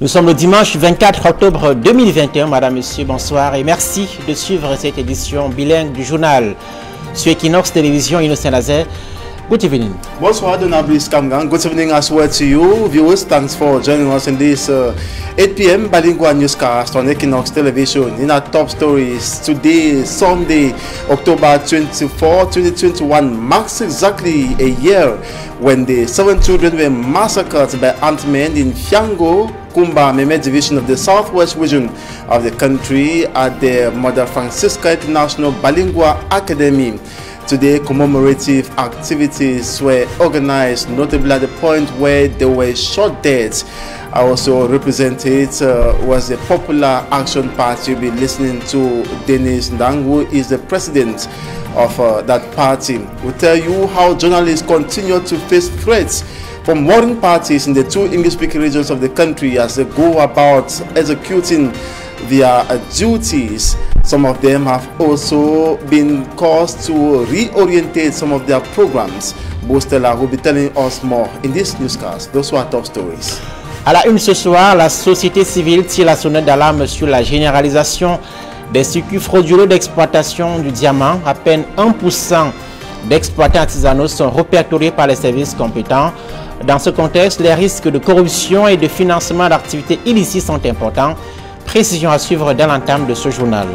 Nous sommes le dimanche 24 octobre 2021. Madame, Monsieur, bonsoir et merci de suivre cette édition bilingue du journal sur Equinox Télévision Innocent Lazer. Good evening. Bonsoir, Donablis Kamgang. Good evening as well to you, viewers. Thanks for joining us in this 8 p.m. bilingual newscast on Equinox Television. In our top stories today, Sunday, October 24, 2021, marks exactly a year when the 7 children were massacred by armed men in Fiango, Kumba, Meme division of the southwest region of the country at the Mother Francisca International Bilingual Academy. Today, commemorative activities were organized, notably at the point where they were shot dead. Also represented was the Popular Action Party. You'll be listening to Dennis Ndang, who is the president of that party. We'll tell you how journalists continue to face threats from warring parties in the two English-speaking regions of the country as they go about executing their duties. Some of them have also been caused to reorientate some of their programs. Bostella will be telling us more in this newscast. Those were our top stories. À la une ce soir, la société civile tire la sonnette d'alarme sur la généralisation des circuits frauduleux d'exploitation du diamant. À peine 1% d'exploitants artisanaux sont répertoriés par les services compétents. Dans ce contexte, les risques de corruption et de financement d'activités illicites sont importants. Précision à suivre dans l'entame de ce journal.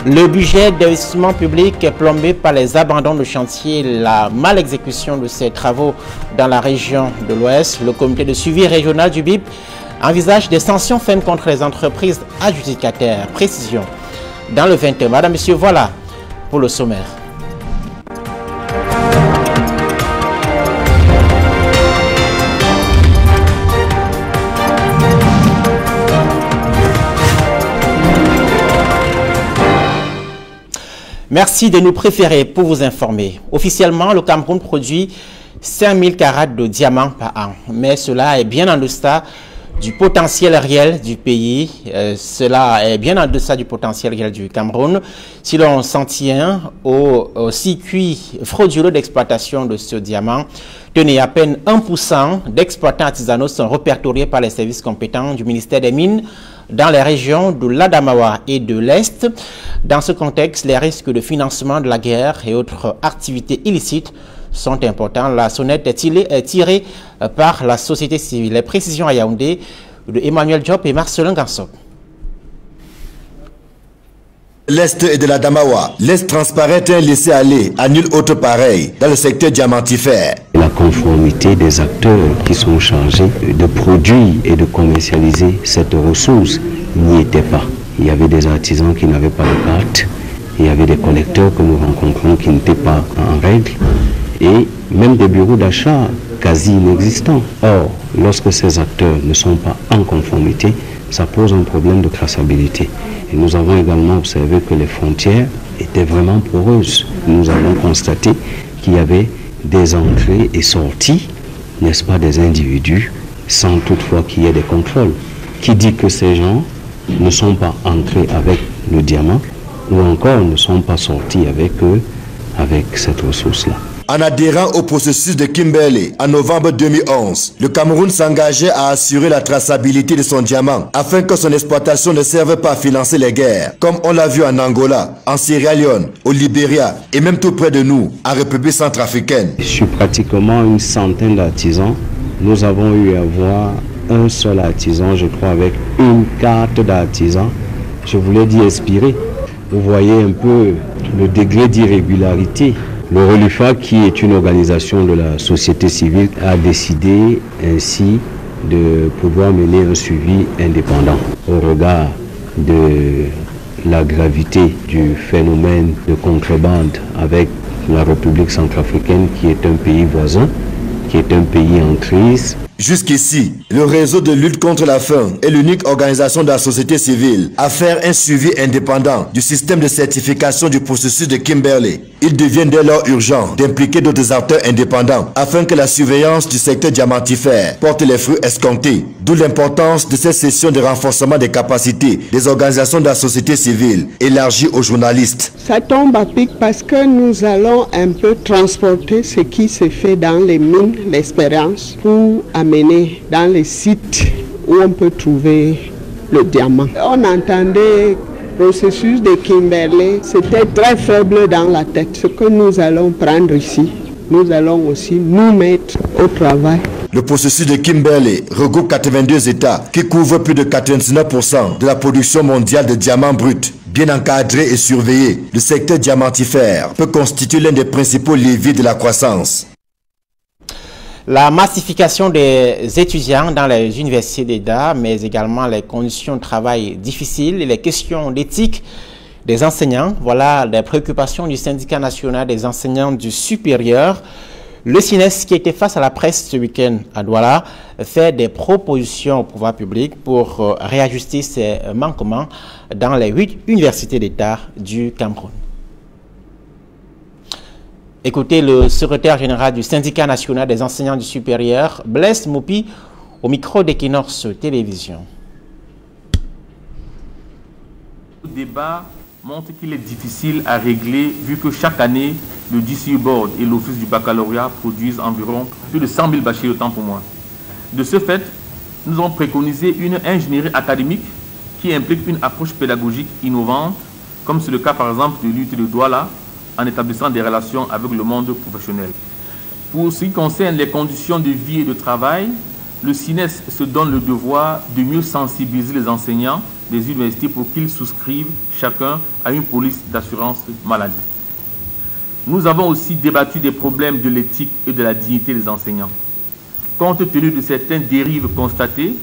Le budget d'investissement public est plombé par les abandons de chantier et la mal-exécution de ces travaux dans la région de l'Ouest. Le comité de suivi régional du BIP envisage des sanctions fermes contre les entreprises adjudicataires. Précision dans le 21. Madame, Monsieur, voilà pour le sommaire. Merci de nous préférer pour vous informer. Officiellement, le Cameroun produit 5000 carats de diamants par an. Mais cela est bien en deçà du potentiel réel du pays. Cela est bien en deçà du potentiel réel du Cameroun. Si l'on s'en tient au circuit frauduleux d'exploitation de ce diamant, tenez, à peine 1% d'exploitants artisanaux sont répertoriés par les services compétents du ministère des Mines dans les régions de l'Adamawa et de l'Est. Dans ce contexte, les risques de financement de la guerre et autres activités illicites sont importants. La sonnette est tirée par la société civile. Les précisions à Yaoundé de Emmanuel Diop et Marcelin Gansop. L'Est et de la Damawa laisse transparaître un laisser-aller à nul autre pareil dans le secteur diamantifère. La conformité des acteurs qui sont chargés de produire et de commercialiser cette ressource n'y était pas. Il y avait des artisans qui n'avaient pas de carte, il y avait des collecteurs que nous rencontrons qui n'étaient pas en règle et même des bureaux d'achat quasi inexistants. Or, lorsque ces acteurs ne sont pas en conformité, ça pose un problème de traçabilité. Et nous avons également observé que les frontières étaient vraiment poreuses. Nous avons constaté qu'il y avait des entrées et sorties, n'est-ce pas, des individus, sans toutefois qu'il y ait des contrôles. Qui dit que ces gens ne sont pas entrés avec le diamant ou encore ne sont pas sortis avec eux, avec cette ressource-là. En adhérant au processus de Kimberley en novembre 2011, le Cameroun s'engageait à assurer la traçabilité de son diamant afin que son exploitation ne serve pas à financer les guerres, comme on l'a vu en Angola, en Sierra Leone, au Libéria et même tout près de nous, en République centrafricaine. Sur pratiquement une centaine d'artisans, nous avons eu à voir un seul artisan, je crois, avec une carte d'artisan. Je voulais dire expiré. Vous voyez un peu le degré d'irrégularité. Le Relifa, qui est une organisation de la société civile, a décidé ainsi de pouvoir mener un suivi indépendant au regard de la gravité du phénomène de contrebande avec la République centrafricaine, qui est un pays voisin, qui est un pays en crise. Jusqu'ici, le réseau de lutte contre la faim est l'unique organisation de la société civile à faire un suivi indépendant du système de certification du processus de Kimberley. Il devient dès lors urgent d'impliquer d'autres acteurs indépendants afin que la surveillance du secteur diamantifère porte les fruits escomptés. D'où l'importance de cette session de renforcement des capacités des organisations de la société civile élargie aux journalistes. Ça tombe à pic parce que nous allons un peu transporter ce qui se fait dans les mines, l'expérience, pour amener dans les sites où on peut trouver le diamant. On entendait le processus de Kimberley, c'était très faible dans la tête. Ce que nous allons prendre ici, nous allons aussi nous mettre au travail. Le processus de Kimberley regroupe 82 États qui couvrent plus de 99% de la production mondiale de diamants bruts. Bien encadré et surveillé, le secteur diamantifère peut constituer l'un des principaux leviers de la croissance. La massification des étudiants dans les universités d'État, mais également les conditions de travail difficiles et les questions d'éthique des enseignants, voilà les préoccupations du syndicat national des enseignants du supérieur. Le SINES, qui était face à la presse ce week-end à Douala, fait des propositions au pouvoir public pour réajuster ces manquements dans les 8 universités d'État du Cameroun. Écoutez le secrétaire général du syndicat national des enseignants du supérieur, Blaise Moupi, au micro d'Equinox Télévision. Le débat montre qu'il est difficile à régler vu que chaque année, le DCU Board et l'Office du baccalauréat produisent environ plus de 100 000 bacheliers autant pour moi. De ce fait, nous avons préconisé une ingénierie académique qui implique une approche pédagogique innovante, comme c'est le cas par exemple de l'UT de Douala, en établissant des relations avec le monde professionnel. Pour ce qui concerne les conditions de vie et de travail, le SINES se donne le devoir de mieux sensibiliser les enseignants des universités pour qu'ils souscrivent chacun à une police d'assurance maladie. Nous avons aussi débattu des problèmes de l'éthique et de la dignité des enseignants. Compte tenu de certaines dérives constatées,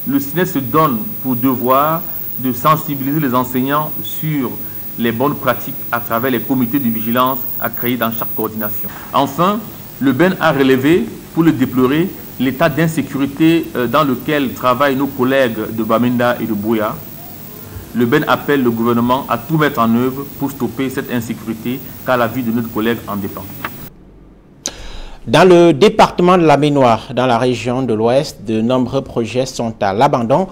le SINES se donne pour devoir de sensibiliser les enseignants sur les bonnes pratiques à travers les comités de vigilance à créer dans chaque coordination. Enfin, le BEN a relevé, pour le déplorer, l'état d'insécurité dans lequel travaillent nos collègues de Bamenda et de Buea. Le BEN appelle le gouvernement à tout mettre en œuvre pour stopper cette insécurité, car la vie de notre collègue en dépend. Dans le département de la Ménoire, dans la région de l'Ouest, de nombreux projets sont à l'abandon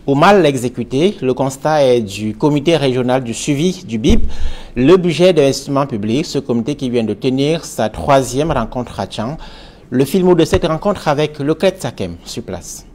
ou mal exécutés. Le constat est du comité régional du suivi du BIP. Le budget d'investissement public, ce comité qui vient de tenir sa 3e rencontre à Tchang. Le film de cette rencontre avec Leclerc Sakem sur place.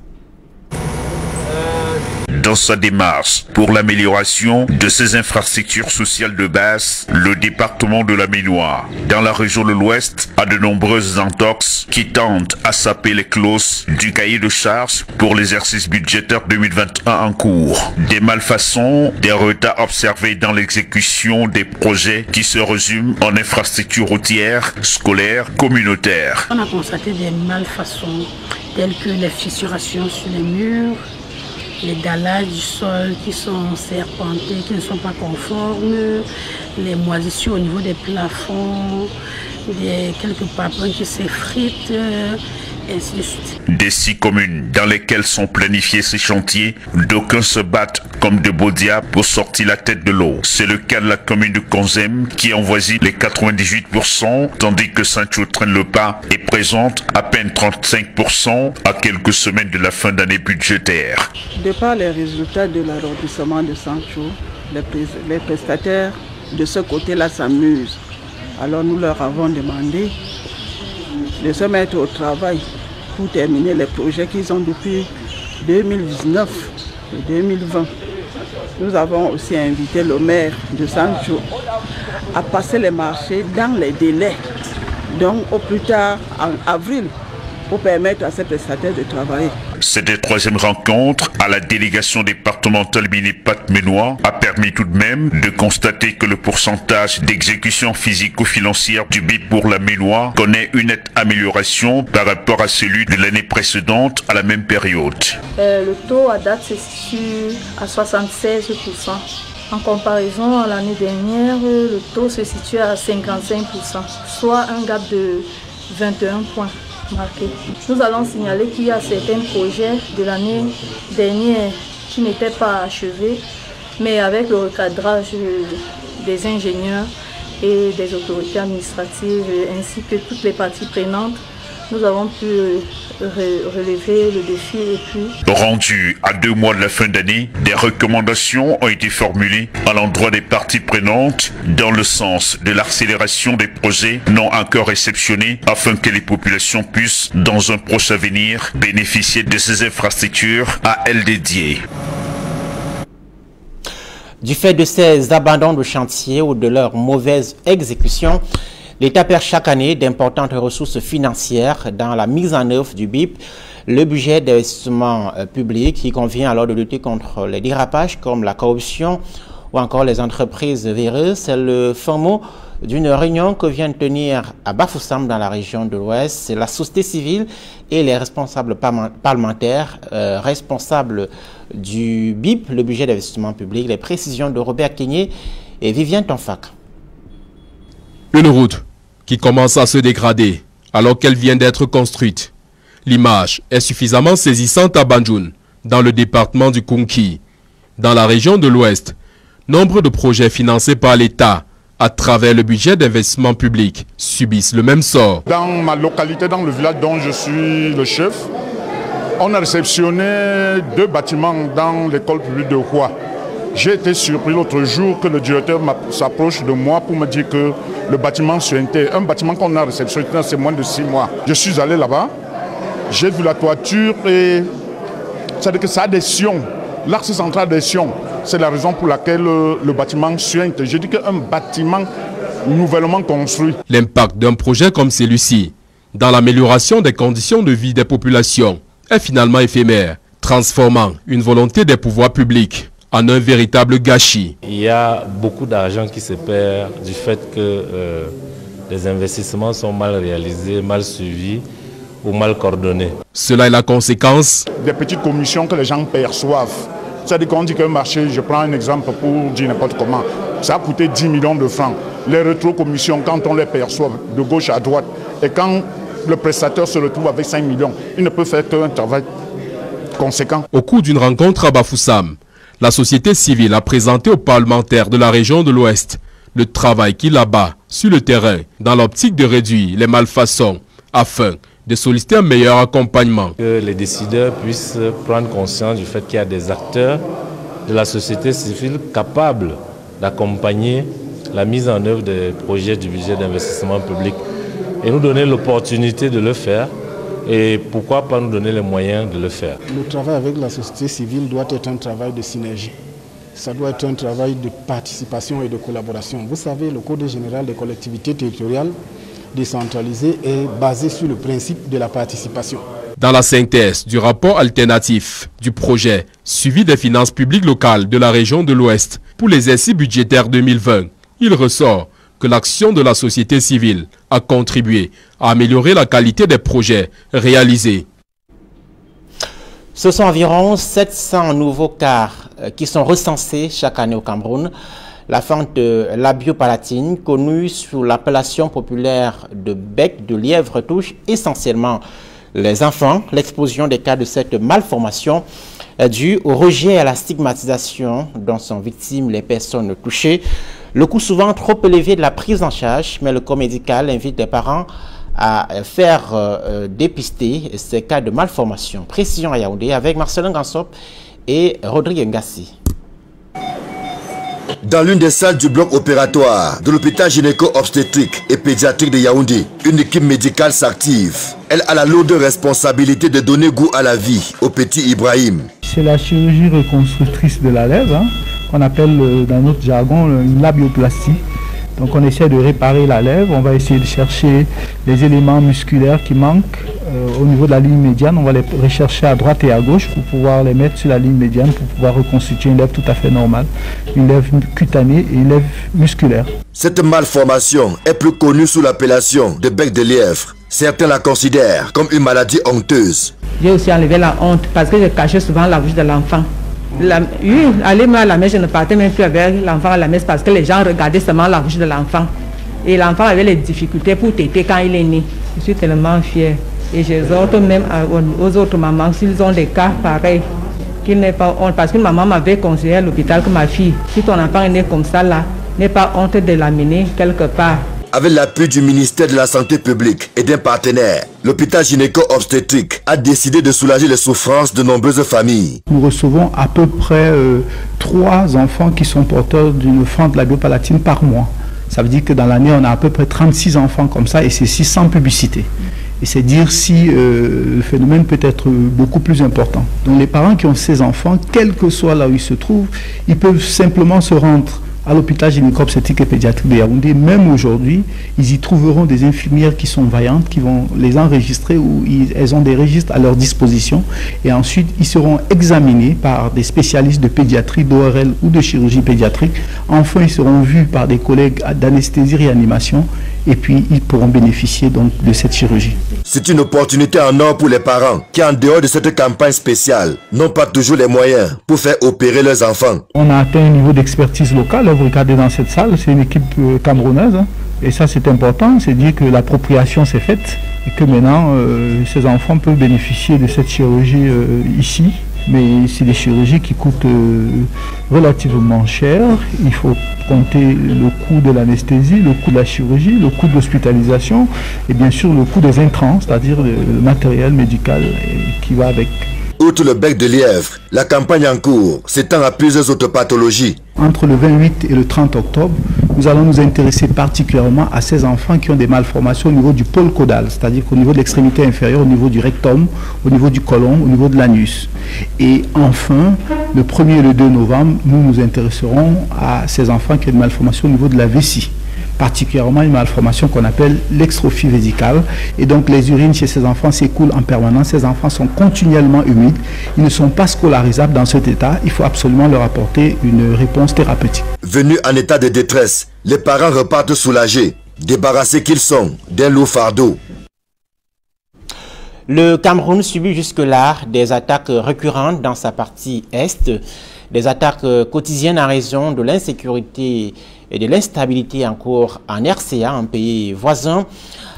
Dans sa démarche pour l'amélioration de ces infrastructures sociales de base, le département de la Ménoire, dans la région de l'Ouest, a de nombreuses entorses qui tendent à saper les clauses du cahier de charges pour l'exercice budgétaire 2021 en cours. Des malfaçons, des retards observés dans l'exécution des projets qui se résument en infrastructures routières, scolaires, communautaires. On a constaté des malfaçons telles que les fissurations sur les murs, les dallages du sol qui sont serpentés, qui ne sont pas conformes, les moisissures au niveau des plafonds, quelques papins qui s'effritent, et ainsi de suite. Des 6 communes dans lesquelles sont planifiés ces chantiers, d'aucuns se battent comme de beaux diables pour sortir la tête de l'eau. C'est le cas de la commune de Konzem qui envoisine les 98%, tandis que Saint-Chou traîne le pas et présente à peine 35% à quelques semaines de la fin d'année budgétaire. De par les résultats de l'arrondissement de Saint-Chou, les prestataires de ce côté-là s'amusent. Alors nous leur avons demandé de se mettre au travail pour terminer les projets qu'ils ont depuis 2019 et 2020. Nous avons aussi invité le maire de Saint-Chou à passer les marchés dans les délais, donc au plus tard en avril, pour permettre à ces prestataires de travailler. Cette 3e rencontre à la délégation départementale Minipat-Ménois a permis tout de même de constater que le pourcentage d'exécution physico-financière du BIP pour la Ménois connaît une nette amélioration par rapport à celui de l'année précédente à la même période. Le taux à date se situe à 76%. En comparaison à l'année dernière, le taux se situe à 55%, soit un gap de 21 points. Marqué. Nous allons signaler qu'il y a certains projets de l'année dernière qui n'étaient pas achevés, mais avec le recadrage des ingénieurs et des autorités administratives ainsi que toutes les parties prenantes, nous avons pu relever le défi et puis... Rendu à 2 mois de la fin d'année, des recommandations ont été formulées à l'endroit des parties prenantes dans le sens de l'accélération des projets non encore réceptionnés afin que les populations puissent, dans un proche avenir, bénéficier de ces infrastructures à elles dédiées. Du fait de ces abandons de chantier ou de leur mauvaise exécution, l'État perd chaque année d'importantes ressources financières dans la mise en œuvre du BIP, le budget d'investissement public qui convient alors de lutter contre les dérapages comme la corruption ou encore les entreprises véreuses. C'est le fin mot d'une réunion que vient de tenir à Bafoussam dans la région de l'Ouest. C'est la société civile et les responsables parlementaires responsables du BIP, le budget d'investissement public. Les précisions de Robert Kenyé et Viviane Tonfak. Une route qui commence à se dégrader alors qu'elle vient d'être construite. L'image est suffisamment saisissante à Banjoun, dans le département du Kounki. Dans la région de l'Ouest, nombre de projets financés par l'État à travers le budget d'investissement public subissent le même sort. Dans ma localité, dans le village dont je suis le chef, on a réceptionné 2 bâtiments dans l'école publique de Rouen. J'ai été surpris l'autre jour que le directeur s'approche de moi pour me dire que le bâtiment suintait. Un bâtiment qu'on a réceptionné, c'est moins de 6 mois. Je suis allé là-bas, j'ai vu la toiture et c'est-à-dire que ça a des sions. L'axe central des sions. C'est la raison pour laquelle le bâtiment suinte. Je dis qu'un bâtiment nouvellement construit. L'impact d'un projet comme celui-ci dans l'amélioration des conditions de vie des populations est finalement éphémère, transformant une volonté des pouvoirs publics en un véritable gâchis. Il y a beaucoup d'argent qui se perd du fait que les investissements sont mal réalisés, mal suivis ou mal coordonnés. Cela est la conséquence des petites commissions que les gens perçoivent. C'est-à-dire qu'on dit qu'un marché, je prends un exemple pour dire n'importe comment, ça a coûté 10 millions de francs. Les rétro-commissions, quand on les perçoit de gauche à droite, et quand le prestataire se retrouve avec 5 millions, il ne peut faire qu'un travail conséquent. Au cours d'une rencontre à Bafoussam, la société civile a présenté aux parlementaires de la région de l'Ouest le travail qu'il abat sur le terrain dans l'optique de réduire les malfaçons afin de solliciter un meilleur accompagnement. Que les décideurs puissent prendre conscience du fait qu'il y a des acteurs de la société civile capables d'accompagner la mise en œuvre des projets du budget d'investissement public et nous donner l'opportunité de le faire et pourquoi pas nous donner les moyens de le faire. Le travail avec la société civile doit être un travail de synergie. Ça doit être un travail de participation et de collaboration. Vous savez, le Code général des collectivités territoriales décentralisé est basé sur le principe de la participation. Dans la synthèse du rapport alternatif du projet suivi des finances publiques locales de la région de l'Ouest pour les exercices budgétaires 2020, il ressort que l'action de la société civile a contribué à améliorer la qualité des projets réalisés. Ce sont environ 700 nouveaux cas qui sont recensés chaque année au Cameroun. La fente de labiopalatine, connue sous l'appellation populaire de bec de lièvre, touche essentiellement les enfants. L'explosion des cas de cette malformation est due au rejet et à la stigmatisation dont sont victimes les personnes touchées. Le coût souvent trop élevé de la prise en charge, mais le corps médical invite les parents à faire dépister ces cas de malformation. Précision à Yaoundé avec Marcelin Gansop et Rodrigue Ngassi. Dans l'une des salles du bloc opératoire de l'hôpital gynéco-obstétrique et pédiatrique de Yaoundé, une équipe médicale s'active. Elle a la lourde responsabilité de donner goût à la vie au petit Ibrahim. C'est la chirurgie reconstructrice de la lèvre, qu'on appelle dans notre jargon une labioplastie. Donc on essaie de réparer la lèvre, on va essayer de chercher les éléments musculaires qui manquent au niveau de la ligne médiane. On va les rechercher à droite et à gauche pour pouvoir les mettre sur la ligne médiane pour pouvoir reconstituer une lèvre tout à fait normale, une lèvre cutanée et une lèvre musculaire. Cette malformation est plus connue sous l'appellation de bec de lièvre. Certains la considèrent comme une maladie honteuse. J'ai aussi enlevé la honte parce que je cachais souvent la bouche de l'enfant. Aller à la messe, je ne partais même plus avec l'enfant à la messe parce que les gens regardaient seulement la bouche de l'enfant. Et l'enfant avait les difficultés pour téter quand il est né. Je suis tellement fière. Et j'exhorte même aux autres mamans, s'ils ont des cas pareils, qu'ils n'aient pas honte. Parce qu'une maman m'avait conseillé à l'hôpital que ma fille, si ton enfant est né comme ça là, n'aie pas honte de l'amener quelque part. Avec l'appui du ministère de la Santé publique et d'un partenaire, l'hôpital gynéco-obstétrique a décidé de soulager les souffrances de nombreuses familles. Nous recevons à peu près 3 enfants qui sont porteurs d'une fente labiopalatine par mois. Ça veut dire que dans l'année, on a à peu près 36 enfants comme ça, et c'est 600 publicités. Et c'est dire si le phénomène peut être beaucoup plus important. Donc les parents qui ont ces enfants, quel que soit là où ils se trouvent, ils peuvent simplement se rendre à l'hôpital gynéco-obstétrique et pédiatrique de Yaoundé. Même aujourd'hui, ils y trouveront des infirmières qui sont vaillantes, qui vont les enregistrer, ou elles ont des registres à leur disposition. Et ensuite, ils seront examinés par des spécialistes de pédiatrie, d'ORL ou de chirurgie pédiatrique. Enfin, ils seront vus par des collègues d'anesthésie-réanimation. Et puis, ils pourront bénéficier donc de cette chirurgie. C'est une opportunité en or pour les parents qui, en dehors de cette campagne spéciale, n'ont pas toujours les moyens pour faire opérer leurs enfants. On a atteint un niveau d'expertise locale. Vous regardez dans cette salle, c'est une équipe camerounaise. Et ça, c'est important. C'est dire que l'appropriation s'est faite et que maintenant, ces enfants peuvent bénéficier de cette chirurgie ici. Mais c'est des chirurgies qui coûtent relativement cher. Il faut compter le coût de l'anesthésie, le coût de la chirurgie, le coût de l'hospitalisation et bien sûr le coût des intrants, c'est-à-dire le matériel médical qui va avec. Outre le bec de lièvre, la campagne en cours s'étend à plusieurs autres pathologies. Entre le 28 et le 30 octobre, nous allons nous intéresser particulièrement à ces enfants qui ont des malformations au niveau du pôle caudal, c'est-à-dire qu'au niveau de l'extrémité inférieure, au niveau du rectum, au niveau du côlon, au niveau de l'anus. Et enfin, le 1er et le 2 novembre, nous nous intéresserons à ces enfants qui ont des malformations au niveau de la vessie, particulièrement une malformation qu'on appelle l'extrophie vésicale. Et donc les urines chez ces enfants s'écoulent en permanence. Ces enfants sont continuellement humides. Ils ne sont pas scolarisables dans cet état. Il faut absolument leur apporter une réponse thérapeutique. Venus en état de détresse, les parents repartent soulagés, débarrassés qu'ils sont d'un lourd fardeau. Le Cameroun subit jusque-là des attaques récurrentes dans sa partie est, des attaques quotidiennes en raison de l'insécurité et de l'instabilité en cours en RCA, un pays voisin.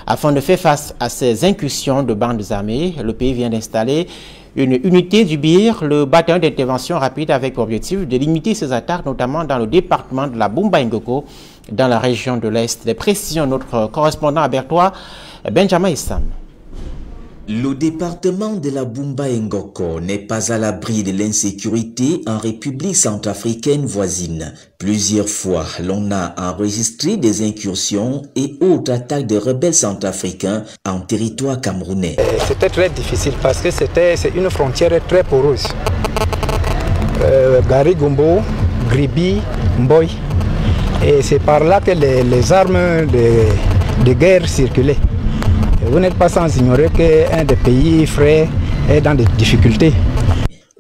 Afin de faire face à ces incursions de bandes armées, le pays vient d'installer une unité du BIR, le bataillon d'intervention rapide, avec pour objectif de limiter ces attaques, notamment dans le département de la Bumba-Ngoko, dans la région de l'Est. Les précisions, notre correspondant à Bertois, Benjamin Issam. Le département de la Bumba-Ngoko n'est pas à l'abri de l'insécurité en République centrafricaine voisine. Plusieurs fois, l'on a enregistré des incursions et autres attaques de rebelles centrafricains en territoire camerounais. C'était très difficile parce que c'est une frontière très poreuse. Gari-Gombo, Gribi, Mboy. Et c'est par là que les armes de guerre circulaient. Vous n'êtes pas sans ignorer qu'un des pays frères est dans des difficultés.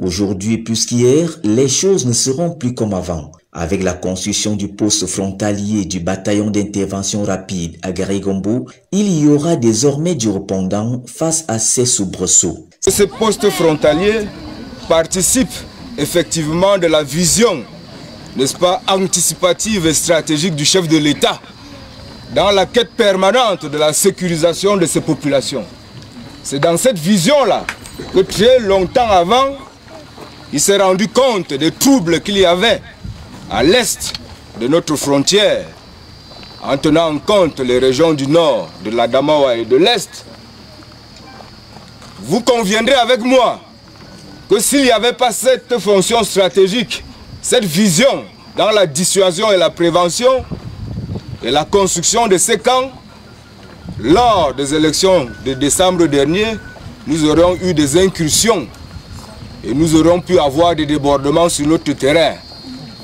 Aujourd'hui plus qu'hier, les choses ne seront plus comme avant. Avec la construction du poste frontalier du bataillon d'intervention rapide à Gari-Gombo, il y aura désormais du répondant face à ces soubresauts. Ce poste frontalier participe effectivement de la vision, n'est-ce pas, anticipative et stratégique du chef de l'État dans la quête permanente de la sécurisation de ces populations. C'est dans cette vision-là que très longtemps avant, il s'est rendu compte des troubles qu'il y avait à l'est de notre frontière, en tenant en compte les régions du nord, de l'Adamawa et de l'est. Vous conviendrez avec moi que s'il n'y avait pas cette fonction stratégique, cette vision dans la dissuasion et la prévention, et la construction de ces camps, lors des élections de décembre dernier, nous aurions eu des incursions et nous aurions pu avoir des débordements sur notre terrain,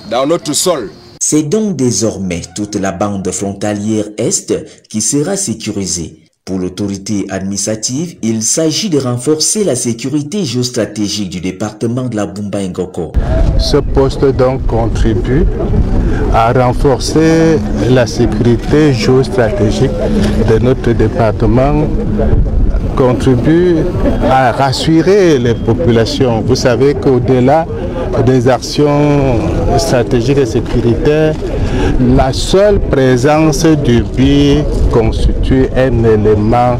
dans notre sol. C'est donc désormais toute la bande frontalière Est qui sera sécurisée. Pour l'autorité administrative, il s'agit de renforcer la sécurité géostratégique du département de la Bumba-Ngoko. Ce poste donc contribue à renforcer la sécurité géostratégique de notre département, contribue à rassurer les populations. Vous savez qu'au-delà des actions stratégiques et sécuritaires, la seule présence du BIR constitue un élément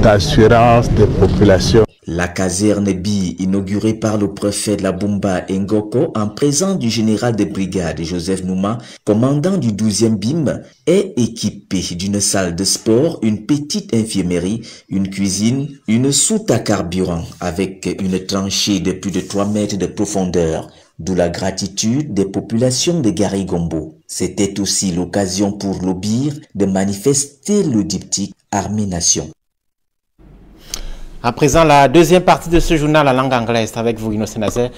d'assurance des populations. La caserne B, inaugurée par le préfet de la Bumba Ngoko en présence du général de brigade Joseph Nouma, commandant du 12e BIM, est équipée d'une salle de sport, une petite infirmerie, une cuisine, une soute à carburant avec une tranchée de plus de 3 mètres de profondeur, d'où la gratitude des populations de Garigombo. C'était aussi l'occasion pour l'Obir de manifester le diptyque Armée-Nation. À présent, la deuxième partie de ce journal en langue anglaise avec vous, Innocent Nazer.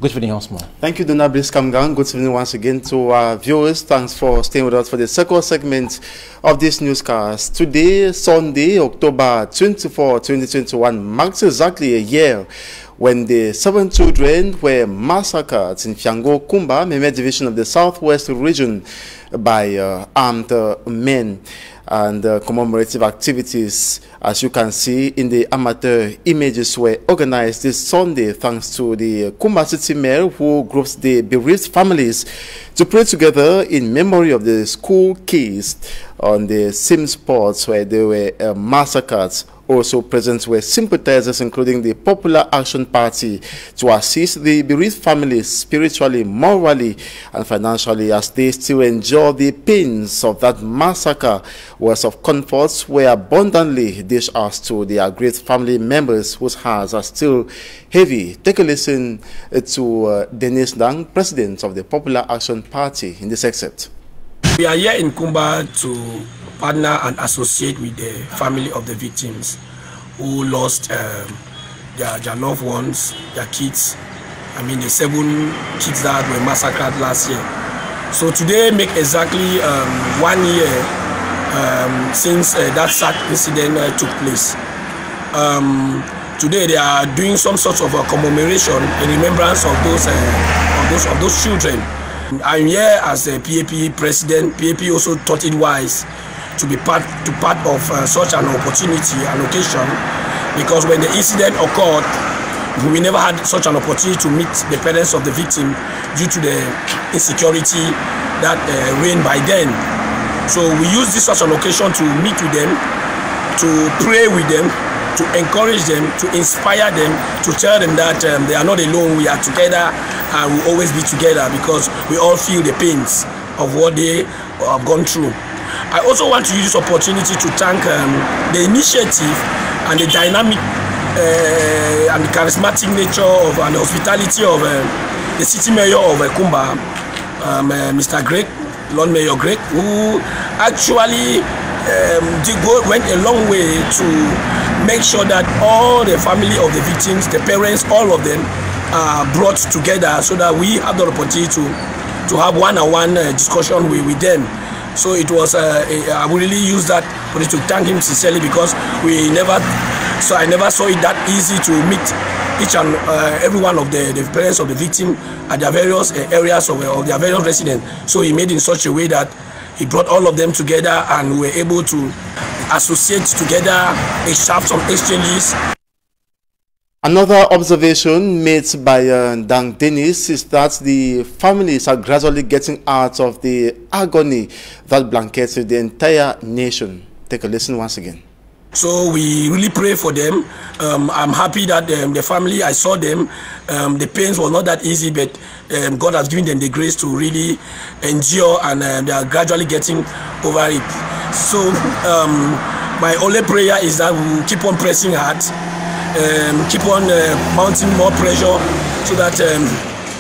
Good evening once more. Thank you, Donna Bliskamgang. Good evening once again to our viewers. Thanks for staying with us for the second segment of this newscast. Today, Sunday, October 24, 2021, marks exactly a year when the 7 children were massacred in Fiango Kumba, Meme division of the Southwest region, by armed men. And commemorative activities, as you can see in the amateur images, were organized this Sunday thanks to the Kumba City Mayor, who groups the bereaved families to pray together in memory of the school kids on the same spots where they were massacred. Also present were sympathizers, including the Popular Action Party, to assist the bereaved families spiritually, morally, and financially as they still endure the pains of that massacre. Words of comfort were abundantly dished out to their great family members whose hearts are still heavy. Take a listen to Dennis Dang, president of the Popular Action Party, in this excerpt. We are here in Kumba to partner and associate with the family of the victims who lost their loved ones, their kids. I mean, the 7 kids that were massacred last year. So today make exactly 1 year since that sad incident took place. Today they are doing some sort of a commemoration in remembrance of those children. I'm here as a PAP president. PAP also thought it wise to be part of such an opportunity, an occasion, because when the incident occurred, we never had such an opportunity to meet the parents of the victim due to the insecurity that reigned by then. So we use this as an occasion to meet with them, to pray with them, to encourage them, to inspire them, to tell them that they are not alone, we are together and we will always be together because we all feel the pains of what they have gone through. I also want to use this opportunity to thank the initiative and the dynamic and the charismatic nature of and the hospitality of the city mayor of Kumba, Mr. Greg, Lord Mayor Greg, who actually went a long way to make sure that all the family of the victims, the parents, all of them are brought together so that we have the opportunity to have one-on-one discussion with them. So it was, I will really use that to thank him sincerely because I never saw it that easy to meet each and every one of the parents of the victim at their various areas of their various residents. So he made in such a way that he brought all of them together and we were able to associate together, have some exchanges. Another observation made by Dang Dennis is that the families are gradually getting out of the agony that blankets the entire nation. Take a listen once again. So we really pray for them. I'm happy that the family, I saw them. The pains were not that easy, but God has given them the grace to really endure and they are gradually getting over it. So my only prayer is that we will keep on pressing hard. Keep on mounting more pressure so that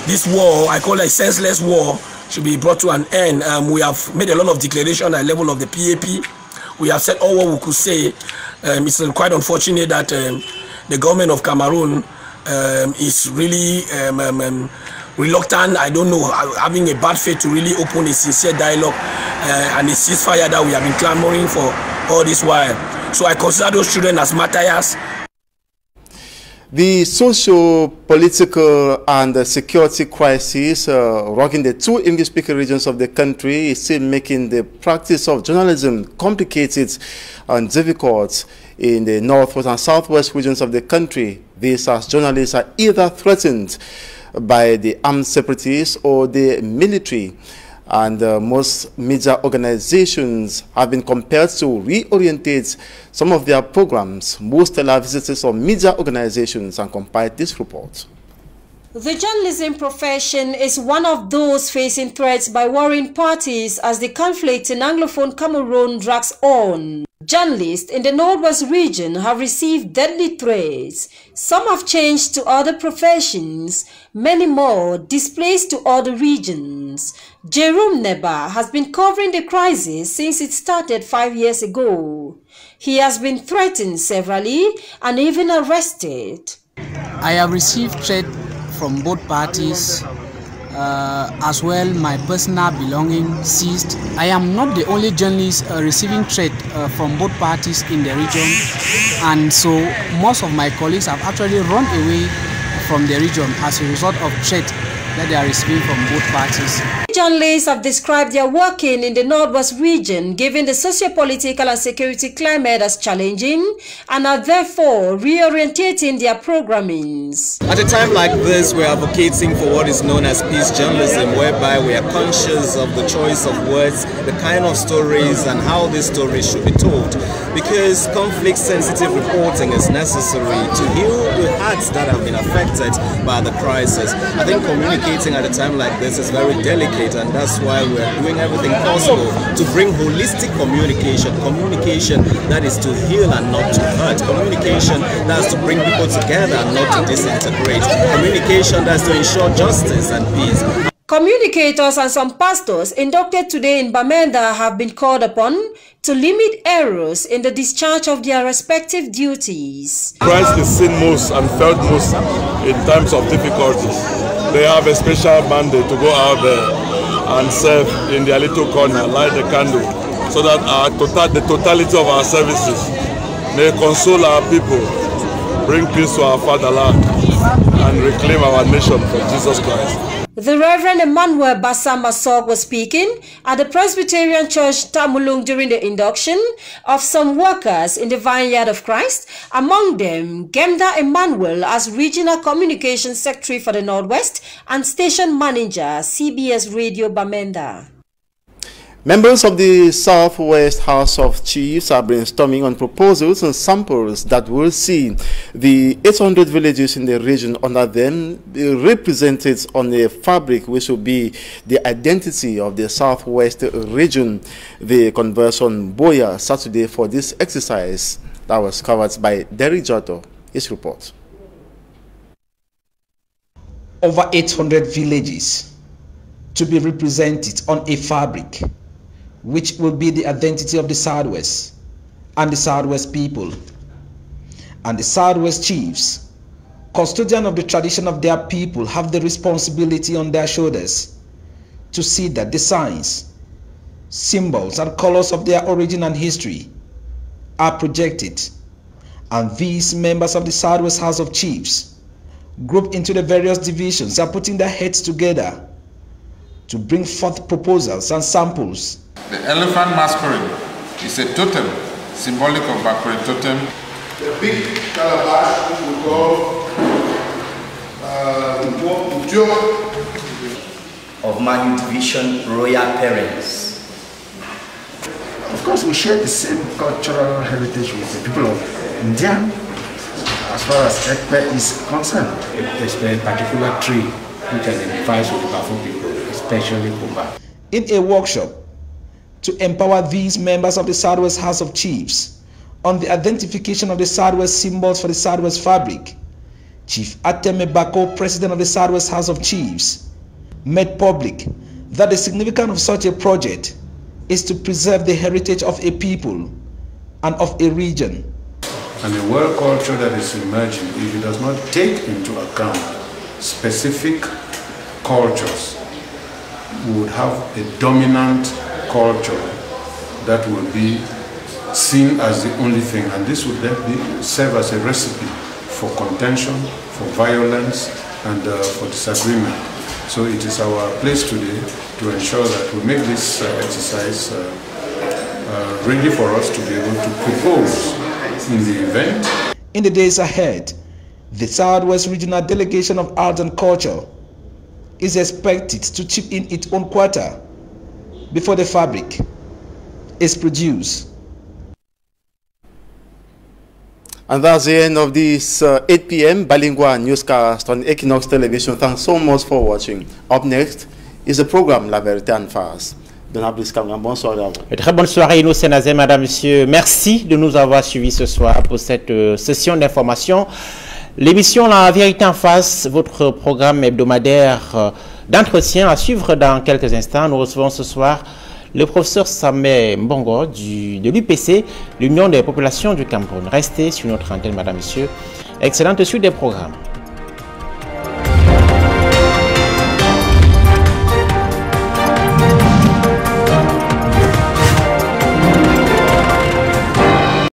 this war, I call it a senseless war, should be brought to an end. We have made a lot of declaration at the level of the PAP. We have said all what we could say. It's quite unfortunate that the government of Cameroon is really reluctant, I don't know, having a bad faith to really open a sincere dialogue and a ceasefire that we have been clamoring for all this while. So I consider those children as martyrs. The socio-political and security crisis rocking the 2 English-speaking regions of the country is still making the practice of journalism complicated and difficult in the northwest and southwest regions of the country. This as journalists are either threatened by the armed separatists or the military. And most media organizations have been compelled to reorientate some of their programs. Most tell our visitors of media organizations and compiled this report. The journalism profession is one of those facing threats by warring parties as the conflict in Anglophone Cameroon drags on. Journalists in the Northwest region have received deadly threats. Some have changed to other professions, many more displaced to other regions. Jerome Neba has been covering the crisis since it started 5 years ago. He has been threatened severally and even arrested. I have received threats from both parties, as well my personal belongings seized. I am not the only journalist receiving threat from both parties in the region, and so most of my colleagues have actually run away from the region as a result of threat that they are receiving from both parties. Journalists have described their working in the Northwest region, given the socio-political and security climate as challenging, and are therefore reorientating their programmings. At a time like this, we are advocating for what is known as peace journalism, whereby we are conscious of the choice of words, the kind of stories, and how these stories should be told. Because conflict-sensitive reporting is necessary to heal the hearts that have been affected by the crisis. I think communicating at a time like this is very delicate, and that's why we're doing everything possible to bring holistic communication that is to heal and not to hurt, communication that's to bring people together and not to disintegrate, communication that's to ensure justice and peace. Communicators and some pastors inducted today in Bamenda have been called upon to limit errors in the discharge of their respective duties. Christ is seen most and felt most in times of difficulties. They have a special mandate to go out there and serve in their little corner, light the candle, so that the totality of our services may console our people, bring peace to our fatherland, and reclaim our nation for Jesus Christ. The Reverend Emmanuel Bassam Masok was speaking at the Presbyterian Church Tamulung during the induction of some workers in the Vineyard of Christ, among them Gemda Emmanuel as Regional Communications Secretary for the Northwest and Station Manager, CBS Radio Bamenda. Members of the Southwest House of Chiefs are brainstorming on proposals and samples that will see the 800 villages in the region under them represented on a fabric which will be the identity of the Southwest region. The conversion Boya Saturday for this exercise that was covered by Derek Jotto. His report. Over 800 villages to be represented on a fabric which will be the identity of the Southwest and the Southwest people. And the Southwest chiefs, custodian of the tradition of their people, have the responsibility on their shoulders to see that the signs, symbols, and colors of their origin and history are projected. And these members of the Southwest House of Chiefs, grouped into the various divisions, are putting their heads together to bring forth proposals and samples. The elephant masquerade is a totem, symbolic of Bakure totem. The big calabash, which we call of Manu Division royal parents. Of course, we share the same cultural heritage with the people of India as far as Ekpe is concerned. There's a particular tree which identifies with the Bafo people, especially Kumba. In a workshop to empower these members of the Southwest House of Chiefs on the identification of the Southwest symbols for the Southwest fabric, Chief Ateme Bako, President of the Southwest House of Chiefs, made public that the significance of such a project is to preserve the heritage of a people and of a region. And the world culture that is emerging, if it does not take into account specific cultures, we would have a dominant culture that will be seen as the only thing, and this would then serve as a recipe for contention, for violence, and for disagreement. So it is our place today to ensure that we make this exercise ready for us to be able to propose in the event. In the days ahead, the Southwest Regional Delegation of Arts and Culture is expected to chip in its own quota before the fabric is produced. And that's the end of this 8 p.m. bilingual newscast on Equinox Television. Thanks so much for watching. Up next is the program La Vérité en Face. Bonsoir à vous. Très bonne soirée, nous, Sénazé, madame, monsieur. Merci de nous avoir suivis ce soir pour cette session d'information. L'émission La Vérité en Face, votre programme hebdomadaire d'entretien à suivre dans quelques instants. Nous recevons ce soir le professeur Samé Mbongo de l'UPC, l'Union des populations du Cameroun. Restez sur notre antenne, madame, monsieur. Excellente suite des programmes.